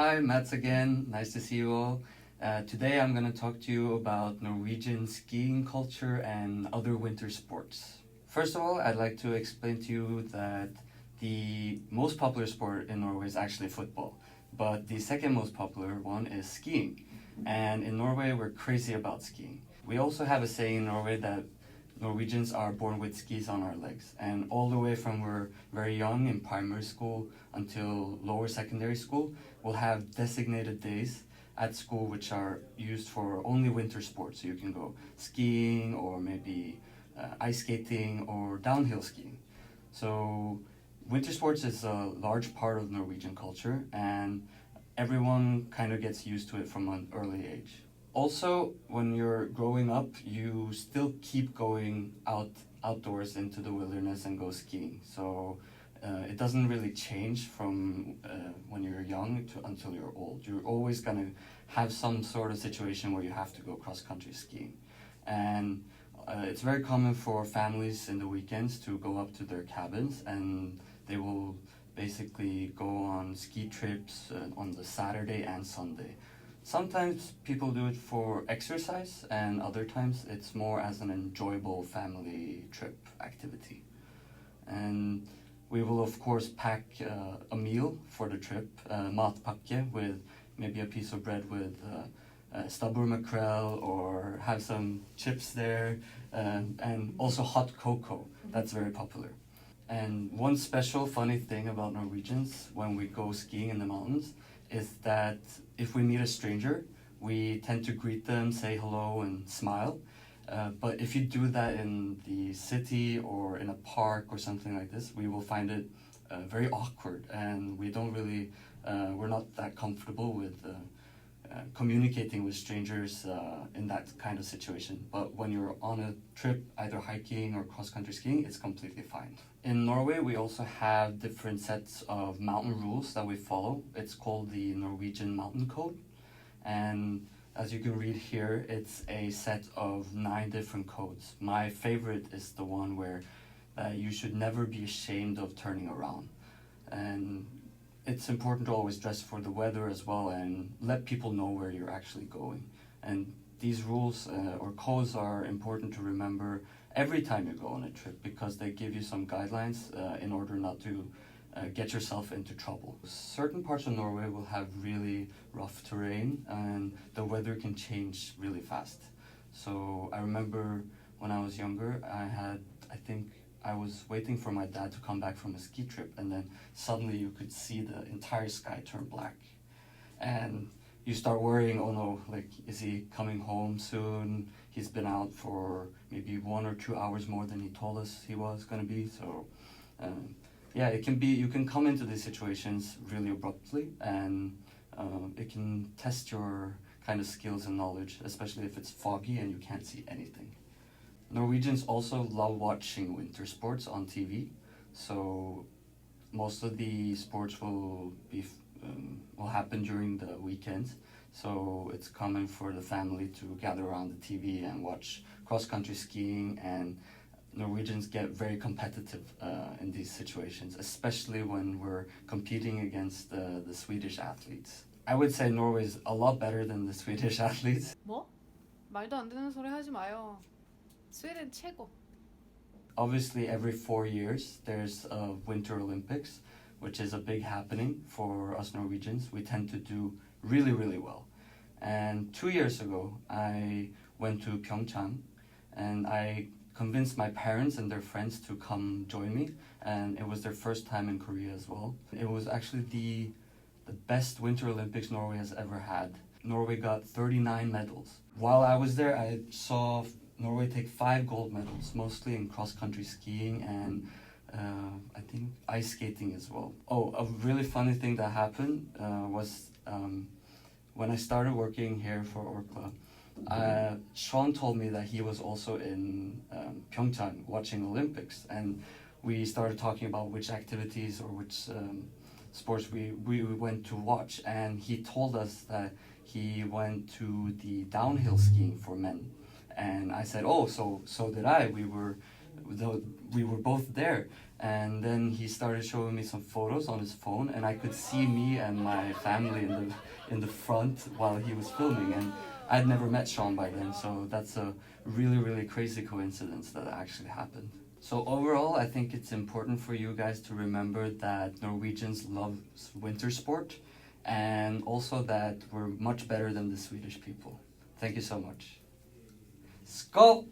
Hi, Mads again. Nice to see you all. Today I'm going to talk to you about Norwegian skiing culture and other winter sports. First of all, I'd like to explain to you that the most popular sport in Norway is actually football, but the second most popular one is skiing. And in Norway, we're crazy about skiing. We also have a saying in Norway that Norwegians are born with skis on our legs. And all the way from we're very young in primary school until lower secondary school, we'll have designated days at school which are used for only winter sports. So you can go skiing or maybe ice skating or downhill skiing. So winter sports is a large part of Norwegian culture, and everyone kind of gets used to it from an early age. Also, when you're growing up, you still keep going outdoors into the wilderness and go skiing. So it doesn't really change from when you're young until you're old. You're always going to have some sort of situation where you have to go cross-country skiing. And it's very common for families in the weekends to go up to their cabins, and they will basically go on ski trips on the Saturday and Sunday. Sometimes people do it for exercise, and other times it's more as an enjoyable family trip activity. And we will of course pack a meal for the trip, matpakke, with maybe a piece of bread with stubber mackerel, or have some chips there, and also hot cocoa. That's very popular. And one special funny thing about Norwegians when we go skiing in the mountains is that if we meet a stranger, we tend to greet them, say hello, and smile. But if you do that in the city or in a park or something like this, we will find it very awkward, and we don't really, we're not that comfortable with communicating with strangers in that kind of situation. But when you're on a trip, either hiking or cross-country skiing, it's completely fine. In Norway, we also have different sets of mountain rules that we follow. It's called the Norwegian Mountain Code. And as you can read here, it's a set of 9 different codes. My favorite is the one where you should never be ashamed of turning around. And it's important to always dress for the weather as well and let people know where you're actually going. And these rules or codes are important to remember every time you go on a trip, because they give you some guidelines in order not to get yourself into trouble. Certain parts of Norway will have really rough terrain, and the weather can change really fast. So I remember when I was younger, I was waiting for my dad to come back from a ski trip, and then suddenly you could see the entire sky turn black. And you start worrying, oh no, like, is he coming home soon? He's been out for maybe 1 or 2 hours more than he told us he was going to be. So yeah, it can be, you can come into these situations really abruptly, and it can test your kind of skills and knowledge, especially if it's foggy and you can't see anything. Norwegians also love watching winter sports on TV, so most of the sports will happen during the weekends. So it's common for the family to gather around the TV and watch cross-country skiing, and Norwegians get very competitive in these situations, especially when we're competing against the Swedish athletes. I would say Norway is a lot better than the Swedish athletes. 뭐? 말도 안 되는 소리 하지 마요. 스웨덴 최고. Obviously, every 4 years there's a Winter Olympics, which is a big happening for us Norwegians. We tend to do really, really well. And 2 years ago, I went to Pyeongchang, and I convinced my parents and their friends to come join me, and it was their first time in Korea as well. It was actually the best Winter Olympics Norway has ever had. Norway got 39 medals. While I was there, I saw Norway take 5 gold medals, mostly in cross-country skiing and I think ice skating as well. Oh, a really funny thing that happened was when I started working here for Orkla, Sean told me that he was also in Pyeongchang watching Olympics, and we started talking about which activities or which sports we went to watch, and he told us that he went to the downhill skiing for men. And I said, oh, so did I. We were both there. And then he started showing me some photos on his phone, and I could see me and my family in the front while he was filming. And I'd never met Sean by then, so that's a really crazy coincidence that actually happened. So overall, I think it's important for you guys to remember that Norwegians love winter sport, and also that we're much better than the Swedish people. Thank you so much. Skål!